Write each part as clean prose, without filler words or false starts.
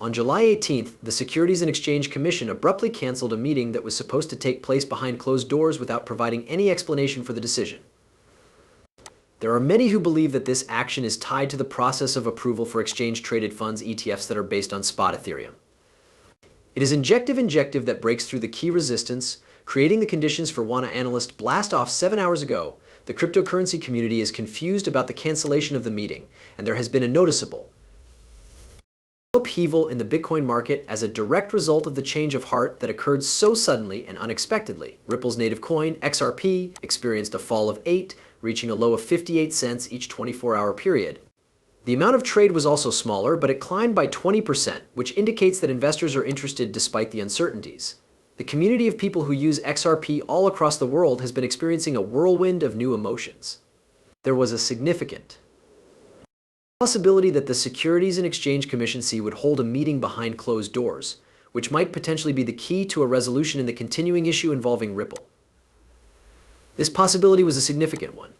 On July 18th, the Securities and Exchange Commission abruptly canceled a meeting that was supposed to take place behind closed doors without providing any explanation for the decision. There are many who believe that this action is tied to the process of approval for exchange-traded funds ETFs that are based on spot Ethereum. It is injective that breaks through the key resistance, creating the conditions for Wana analysts blast off 7 hours ago. The cryptocurrency community is confused about the cancellation of the meeting, and there has been a noticeable upheaval in the Bitcoin market as a direct result of the change of heart that occurred so suddenly and unexpectedly. Ripple's native coin, XRP, experienced a fall of 8, reaching a low of 58 cents each 24-hour period. The amount of trade was also smaller, but it climbed by 20%, which indicates that investors are interested despite the uncertainties. The community of people who use XRP all across the world has been experiencing a whirlwind of new emotions. There was a significant possibility that the Securities and Exchange Commission would hold a meeting behind closed doors, which might potentially be the key to a resolution in the continuing issue involving Ripple. This possibility was a significant one.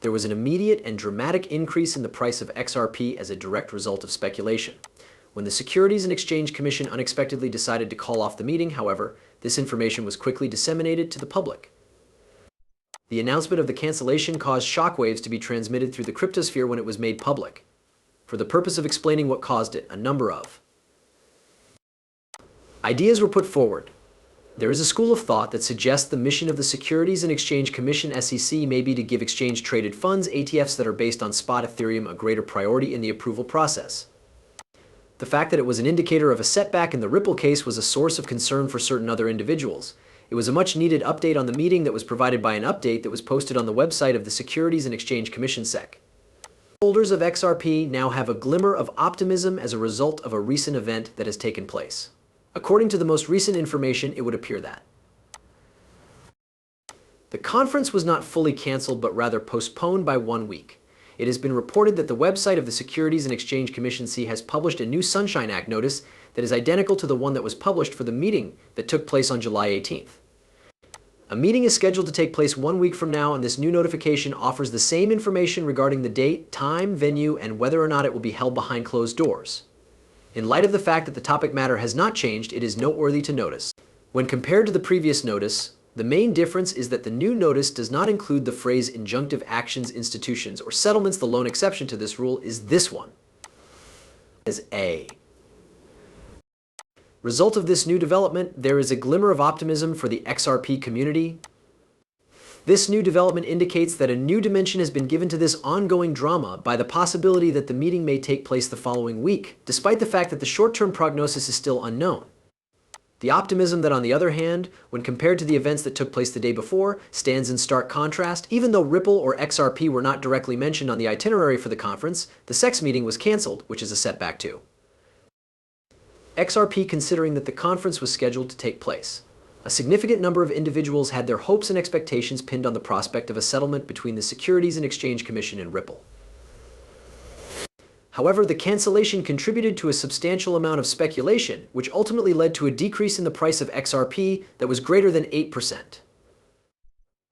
There was an immediate and dramatic increase in the price of XRP as a direct result of speculation. When the Securities and Exchange Commission unexpectedly decided to call off the meeting, however, this information was quickly disseminated to the public. The announcement of the cancellation caused shockwaves to be transmitted through the cryptosphere when it was made public. For the purpose of explaining what caused it, a number of ideas were put forward. There is a school of thought that suggests the mission of the Securities and Exchange Commission (SEC) may be to give exchange-traded funds ETFs that are based on spot Ethereum a greater priority in the approval process. The fact that it was an indicator of a setback in the Ripple case was a source of concern for certain other individuals. It was a much-needed update on the meeting that was provided by an update that was posted on the website of the Securities and Exchange Commission (SEC). Holders of XRP now have a glimmer of optimism as a result of a recent event that has taken place. According to the most recent information, it would appear that the conference was not fully canceled but rather postponed by 1 week. It has been reported that the website of the Securities and Exchange Commission has published a new Sunshine Act notice that is identical to the one that was published for the meeting that took place on July 18th. A meeting is scheduled to take place 1 week from now, and this new notification offers the same information regarding the date, time, venue, and whether or not it will be held behind closed doors. In light of the fact that the topic matter has not changed, it is noteworthy to notice. When compared to the previous notice, the main difference is that the new notice does not include the phrase injunctive actions, institutions, or settlements. The lone exception to this rule is this one. As a result of this new development, there is a glimmer of optimism for the XRP community. This new development indicates that a new dimension has been given to this ongoing drama by the possibility that the meeting may take place the following week, despite the fact that the short-term prognosis is still unknown. The optimism that, on the other hand, when compared to the events that took place the day before, stands in stark contrast. Even though Ripple or XRP were not directly mentioned on the itinerary for the conference, the SEC meeting was canceled, which is a setback too. XRP considering that the conference was scheduled to take place. A significant number of individuals had their hopes and expectations pinned on the prospect of a settlement between the Securities and Exchange Commission and Ripple. However, the cancellation contributed to a substantial amount of speculation, which ultimately led to a decrease in the price of XRP that was greater than 8%.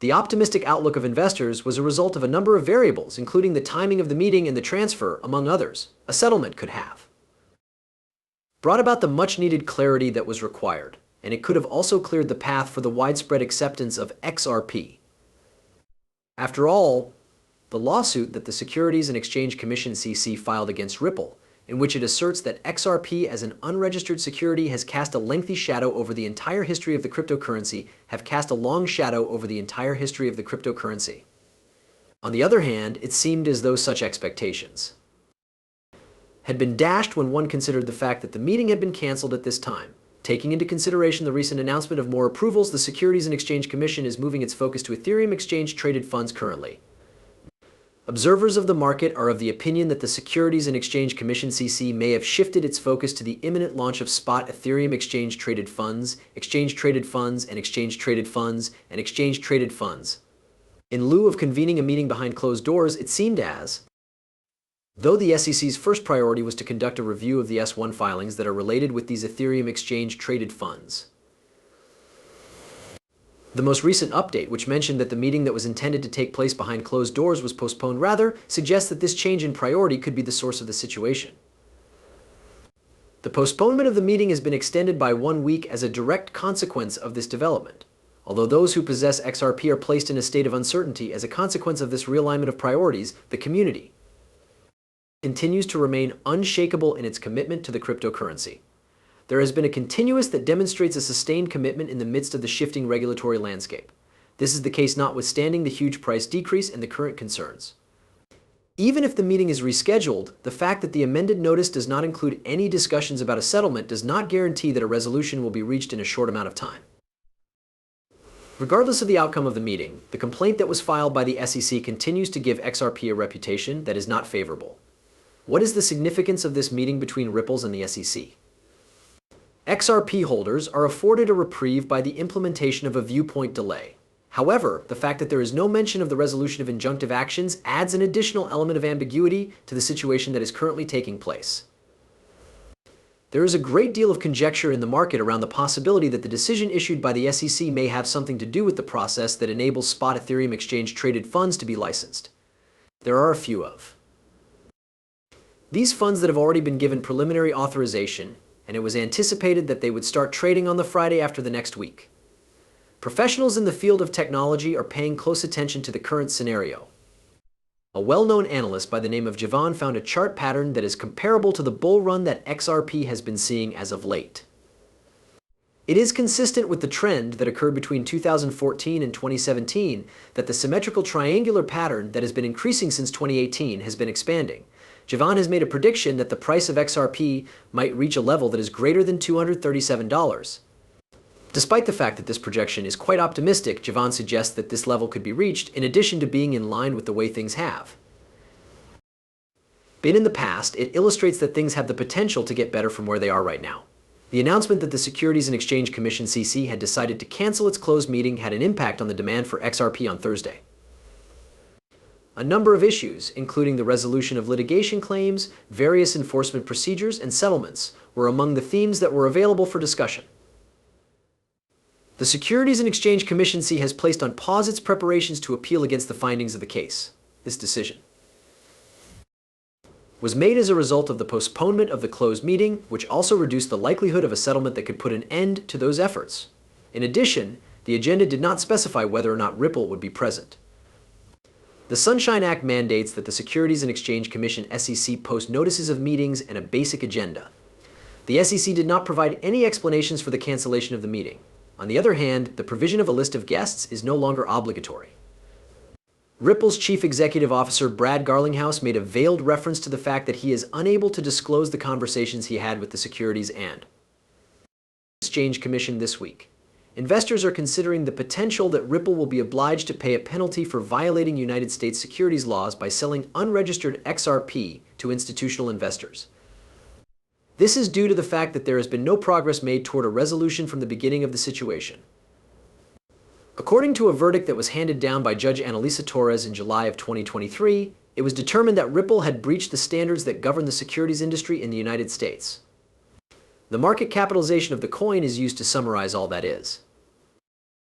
The optimistic outlook of investors was a result of a number of variables, including the timing of the meeting and the transfer, among others. A settlement could have brought about the much-needed clarity that was required, and it could have also cleared the path for the widespread acceptance of XRP. After all, the lawsuit that the Securities and Exchange Commission (SEC) filed against Ripple, in which it asserts that XRP as an unregistered security has cast a lengthy shadow over the entire history of the cryptocurrency, have cast a long shadow over the entire history of the cryptocurrency. On the other hand, it seemed as though such expectations had been dashed when one considered the fact that the meeting had been canceled at this time. Taking into consideration the recent announcement of more approvals, the Securities and Exchange Commission is moving its focus to Ethereum exchange-traded funds currently. Observers of the market are of the opinion that the Securities and Exchange Commission (SEC) may have shifted its focus to the imminent launch of spot Ethereum exchange-traded funds, exchange-traded funds, and exchange-traded funds, and exchange-traded funds. In lieu of convening a meeting behind closed doors, it seemed as though the SEC's first priority was to conduct a review of the S-1 filings that are related with these Ethereum exchange-traded funds. The most recent update, which mentioned that the meeting that was intended to take place behind closed doors was postponed, rather suggests that this change in priority could be the source of the situation. The postponement of the meeting has been extended by 1 week as a direct consequence of this development, although those who possess XRP are placed in a state of uncertainty as a consequence of this realignment of priorities. The community continues to remain unshakable in its commitment to the cryptocurrency. There has been a continuous that demonstrates a sustained commitment in the midst of the shifting regulatory landscape. This is the case notwithstanding the huge price decrease and the current concerns. Even if the meeting is rescheduled, the fact that the amended notice does not include any discussions about a settlement does not guarantee that a resolution will be reached in a short amount of time. Regardless of the outcome of the meeting, the complaint that was filed by the SEC continues to give XRP a reputation that is not favorable. What is the significance of this meeting between Ripples and the SEC? XRP holders are afforded a reprieve by the implementation of a viewpoint delay. However, the fact that there is no mention of the resolution of injunctive actions adds an additional element of ambiguity to the situation that is currently taking place. There is a great deal of conjecture in the market around the possibility that the decision issued by the SEC may have something to do with the process that enables spot Ethereum exchange-traded funds to be licensed. There are a few of these funds that have already been given preliminary authorization, and it was anticipated that they would start trading on the Friday after the next week. Professionals in the field of technology are paying close attention to the current scenario. A well-known analyst by the name of Javan found a chart pattern that is comparable to the bull run that XRP has been seeing as of late. It is consistent with the trend that occurred between 2014 and 2017 that the symmetrical triangular pattern that has been increasing since 2018 has been expanding. Javan has made a prediction that the price of XRP might reach a level that is greater than $237. Despite the fact that this projection is quite optimistic, Javan suggests that this level could be reached in addition to being in line with the way things have been in the past. It illustrates that things have the potential to get better from where they are right now. The announcement that the Securities and Exchange Commission (SEC) had decided to cancel its closed meeting had an impact on the demand for XRP on Thursday. A number of issues, including the resolution of litigation claims, various enforcement procedures, and settlements, were among the themes that were available for discussion. The Securities and Exchange Commission (SEC) has placed on pause its preparations to appeal against the findings of the case. This decision was made as a result of the postponement of the closed meeting, which also reduced the likelihood of a settlement that could put an end to those efforts. In addition, the agenda did not specify whether or not Ripple would be present. The Sunshine Act mandates that the Securities and Exchange Commission (SEC) post notices of meetings and a basic agenda. The SEC did not provide any explanations for the cancellation of the meeting. On the other hand, the provision of a list of guests is no longer obligatory. Ripple's chief executive officer, Brad Garlinghouse, made a veiled reference to the fact that he is unable to disclose the conversations he had with the Securities and Exchange Commission this week. Investors are considering the potential that Ripple will be obliged to pay a penalty for violating United States securities laws by selling unregistered XRP to institutional investors. This is due to the fact that there has been no progress made toward a resolution from the beginning of the situation. According to a verdict that was handed down by Judge Annalisa Torres in July of 2023, it was determined that Ripple had breached the standards that govern the securities industry in the United States. The market capitalization of the coin is used to summarize all that is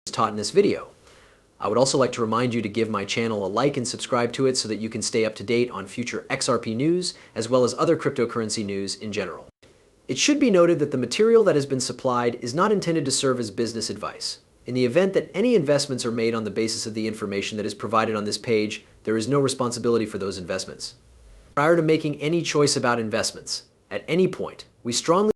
taught in this video. I would also like to remind you to give my channel a like and subscribe to it so that you can stay up to date on future XRP news as well as other cryptocurrency news in general. It should be noted that the material that has been supplied is not intended to serve as business advice. In the event that any investments are made on the basis of the information that is provided on this page, there is no responsibility for those investments. Prior to making any choice about investments, at any point, we strongly